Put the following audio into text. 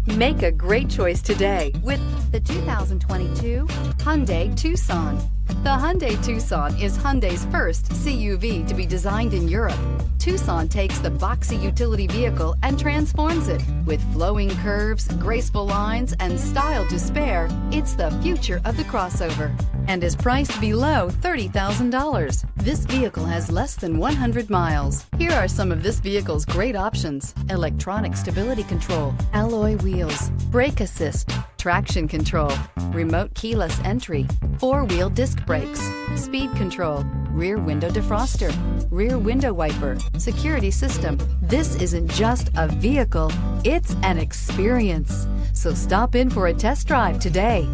Make a great choice today with the 2022 Hyundai Tucson. The Hyundai Tucson is Hyundai's first CUV to be designed in Europe. Tucson takes the boxy utility vehicle and transforms it. With flowing curves, graceful lines, and style to spare, it's the future of the crossover and is priced below $30,000. This vehicle has less than 100 miles. Here are some of this vehicle's great options: electronic stability control, alloy wheels, brake assist, traction control, remote keyless entry, four-wheel disc brakes, speed control, rear window defroster, rear window wiper, security system. This isn't just a vehicle, it's an experience. So stop in for a test drive today.